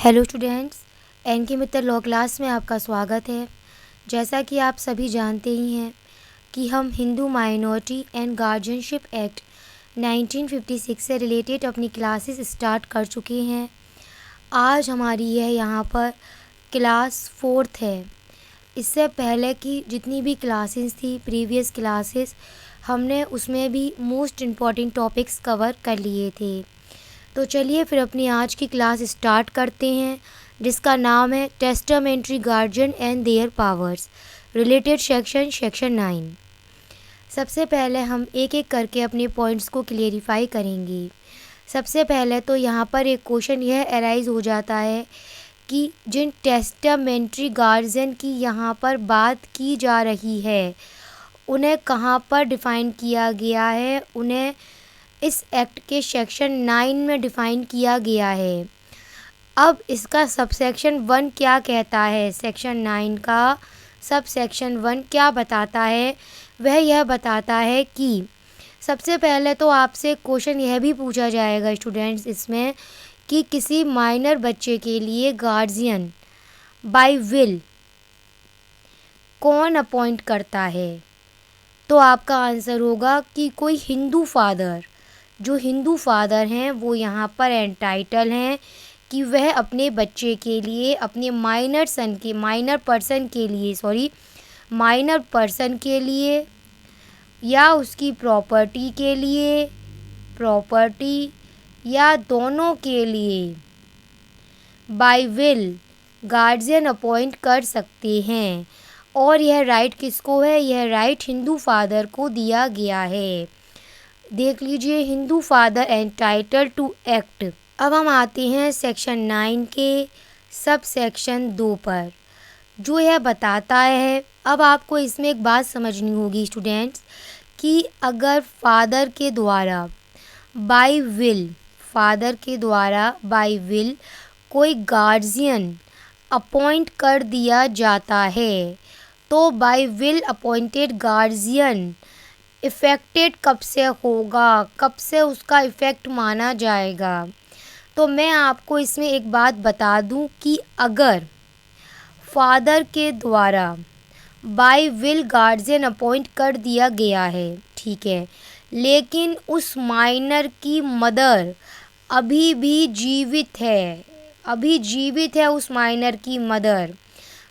Hello students, N के मित्र law class में आपका स्वागत है। जैसा कि आप सभी जानते ही हैं कि हम Hindu minority and guardianship act 1956 से रिलेटेड अपनी क्लासेस स्टार्ट कर चुके हैं। आज हमारी यह यहाँ पर क्लास 4th है। इससे पहले की जितनी भी क्लासेस थी, प्रीवियस क्लासेस, हमने उसमें भी मोस्ट इम्पॉर्टेंट टॉपिक्स कवर कर लिए थे। तो चलिए फिर अपनी आज की क्लास स्टार्ट करते हैं, जिसका नाम है testamentary guardian and there powers, related section 9। सबसे पहले हम एक एक करके अपने पॉइंट्स को क्लियरिफाई करेंगे। सबसे पहले तो यहाँ पर एक क्वेश्चन यह अराइज हो जाता है कि जिन टेस्टामेंट्री गार्जियन की यहाँ पर बात की जा रही है, उन्हें कहाँ पर डिफ़ाइन किया गया है, उन्हें इस एक्ट के सेक्शन 9 में डिफ़ाइन किया गया है। अब इसका सबसेक्शन 1 क्या कहता है, सेक्शन 9 का सब सेक्शन 1 क्या बताता है, वह यह बताता है कि सबसे पहले तो आपसे क्वेश्चन यह भी पूछा जाएगा स्टूडेंट्स इसमें कि किसी माइनर बच्चे के लिए गार्जियन बाय विल कौन अपॉइंट करता है। तो आपका आंसर होगा कि कोई हिंदू फादर, जो हिंदू फादर हैं वो यहाँ पर एंटाइटल हैं कि वह अपने बच्चे के लिए, अपने माइनर पर्सन के लिए या उसकी प्रॉपर्टी या दोनों के लिए बाय विल गार्जियन अपॉइंट कर सकते हैं। और यह राइट किसको है? यह राइट हिंदू फादर को दिया गया है। देख लीजिए, Hindu father entitled to act. अब हम आते हैं सेक्शन 9 के सब सेक्शन 2 पर, जो यह बताता है। अब आपको इसमें एक बात समझनी होगी स्टूडेंट्स कि अगर फादर के द्वारा बाय विल कोई गार्जियन अपॉइंट कर दिया जाता है, तो by will appointed guardian effected कब से होगा, कब से उसका इफ़ेक्ट माना जाएगा। तो मैं आपको इसमें एक बात बता दूं कि अगर फादर के द्वारा बाय विल गार्जियन अपॉइंट कर दिया गया है, ठीक है, लेकिन उस माइनर की मदर अभी भी जीवित है उस माइनर की मदर,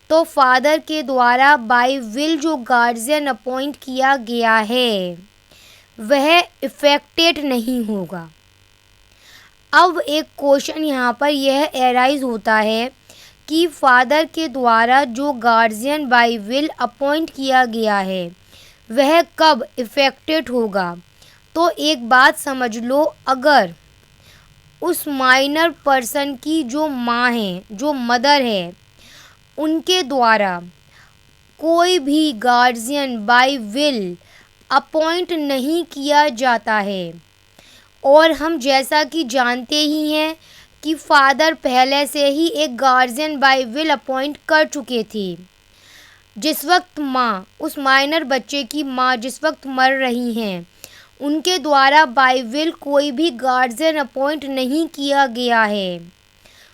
तो फादर के द्वारा बाय विल जो गार्जियन अपॉइंट किया गया है वह इफ़ेक्टेड नहीं होगा। अब एक क्वेश्चन यहाँ पर यह एराइज होता है कि फादर के द्वारा जो गार्जियन बाय विल अपॉइंट किया गया है वह कब इफ़ेक्टेड होगा। तो एक बात समझ लो, अगर उस माइनर पर्सन की जो माँ है, जो मदर है, उनके द्वारा कोई भी गार्जियन बाय विल अपॉइंट नहीं किया जाता है, और हम जैसा कि जानते ही हैं कि फादर पहले से ही एक गार्जियन बाय विल अपॉइंट कर चुके थे। जिस वक्त माँ, उस माइनर बच्चे की माँ जिस वक्त मर रही हैं, उनके द्वारा बाय विल कोई भी गार्जियन अपॉइंट नहीं किया गया है,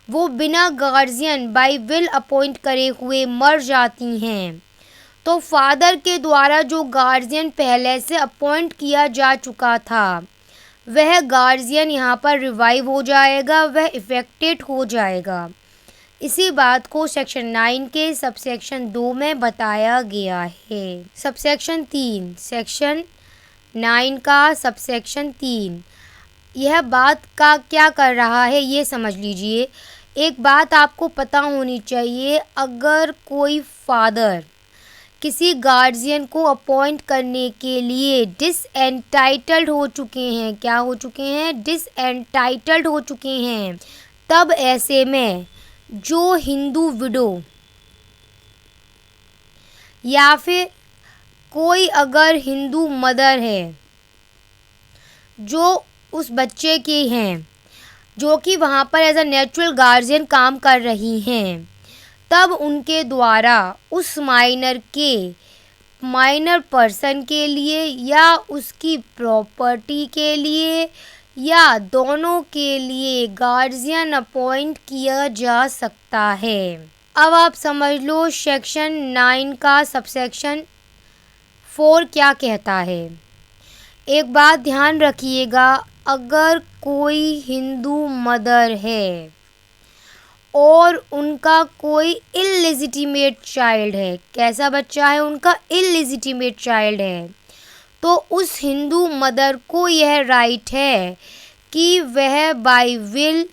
वो बिना गार्जियन बाय विल अपॉइंट करे हुए मर जाती हैं, तो फादर के द्वारा जो गार्जियन पहले से अपॉइंट किया जा चुका था वह गार्जियन यहाँ पर रिवाइव हो जाएगा, वह इफ़ेक्टेड हो जाएगा। इसी बात को सेक्शन 9 के सबसेक्शन 2 में बताया गया है। सबसेक्शन 3, सेक्शन 9 का सबसेक्शन 3 यह बात का क्या कर रहा है ये समझ लीजिए। एक बात आपको पता होनी चाहिए, अगर कोई फादर किसी गार्जियन को अपॉइंट करने के लिए डिसएंटाइटल्ड हो चुके हैं, क्या हो चुके हैं? डिसएंटाइटल्ड हो चुके हैं, तब ऐसे में जो हिंदू विडो या फिर कोई अगर हिंदू मदर है जो उस बच्चे के हैं, जो कि वहाँ पर एज अ नेचुरल गार्जियन काम कर रही हैं, तब उनके द्वारा उस माइनर पर्सन के लिए या उसकी प्रॉपर्टी के लिए या दोनों के लिए गार्जियन अपॉइंट किया जा सकता है। अब आप समझ लो सेक्शन 9 का सबसेक्शन 4 क्या कहता है। एक बात ध्यान रखिएगा, अगर कोई हिंदू मदर है और उनका कोई इलेजिटिमेट चाइल्ड है, कैसा बच्चा है, उनका इलेजिटिमेट चाइल्ड है, तो उस हिंदू मदर को यह राइट है कि वह बाय विल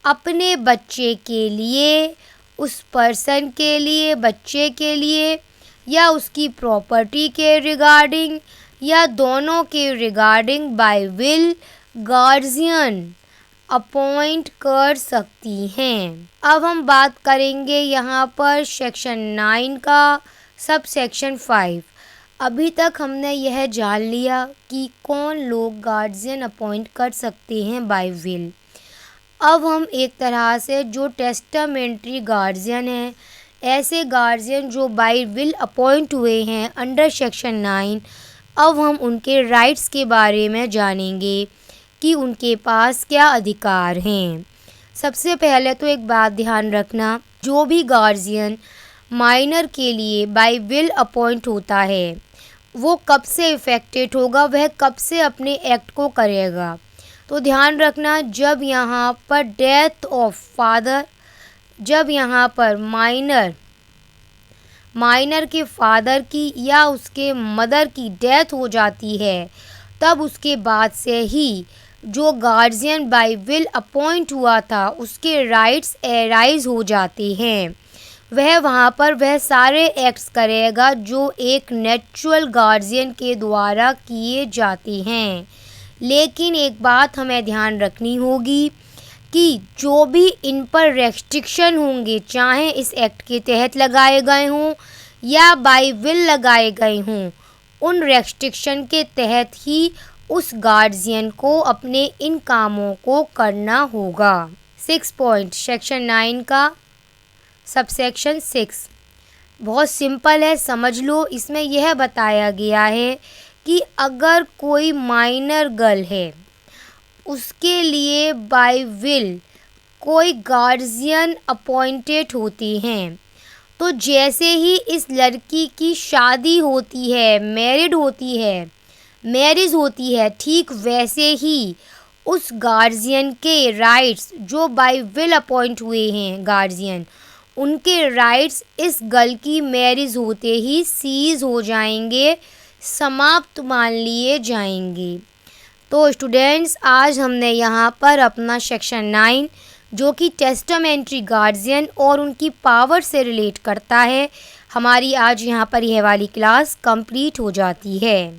अपने बच्चे के लिए, उस पर्सन के लिए, बच्चे के लिए या उसकी प्रॉपर्टी के रिगार्डिंग या दोनों के regarding by will guardian appoint कर सकती हैं। अब हम बात करेंगे यहाँ पर सेक्शन 9 का सब सेक्शन 5। अभी तक हमने यह जान लिया कि कौन लोग गार्जियन अपॉइंट कर सकते हैं बाय विल। अब हम एक तरह से जो टेस्टामेंट्री गार्जियन हैं, ऐसे गार्जियन जो बाय विल अपॉइंट हुए हैं अंडर सेक्शन 9, अब हम उनके राइट्स के बारे में जानेंगे कि उनके पास क्या अधिकार हैं। सबसे पहले तो एक बात ध्यान रखना, जो भी गार्जियन माइनर के लिए बाय विल अपॉइंट होता है वो कब से इफ़ेक्टेड होगा, वह कब से अपने एक्ट को करेगा। तो ध्यान रखना, जब यहाँ पर डेथ ऑफ फादर, जब यहाँ पर माइनर के फादर की या उसके मदर की डेथ हो जाती है, तब उसके बाद से ही जो गार्जियन बाय विल अपॉइंट हुआ था उसके राइट्स एराइज हो जाते हैं। वह वहाँ पर वह सारे एक्ट्स करेगा जो एक नेचुरल गार्जियन के द्वारा किए जाते हैं। लेकिन एक बात हमें ध्यान रखनी होगी कि जो भी इन पर रेस्ट्रिक्शन होंगे, चाहे इस एक्ट के तहत लगाए गए हों या बाय विल लगाए गए हों, उन रेस्ट्रिक्शन के तहत ही उस गार्जियन को अपने इन कामों को करना होगा। 6 पॉइंट सेक्शन 9 का सबसेक्शन 6 बहुत सिंपल है, समझ लो। इसमें यह बताया गया है कि अगर कोई माइनर गर्ल है, उसके लिए बाय विल कोई गार्जियन अपॉइंटेड होते हैं, तो जैसे ही इस लड़की की शादी होती है, मैरिज होती है, ठीक वैसे ही उस गार्जियन के राइट्स जो बाय विल अपॉइंट हुए हैं गार्जियन, उनके राइट्स इस गर्ल की मैरिज होते ही सीज हो जाएंगे, समाप्त मान लिए जाएंगे। तो स्टूडेंट्स, आज हमने यहाँ पर अपना सेक्शन 9 जो कि टेस्टामेंट्री गार्जियन और उनकी पावर से रिलेट करता है, हमारी आज यहाँ पर यह वाली क्लास कंप्लीट हो जाती है।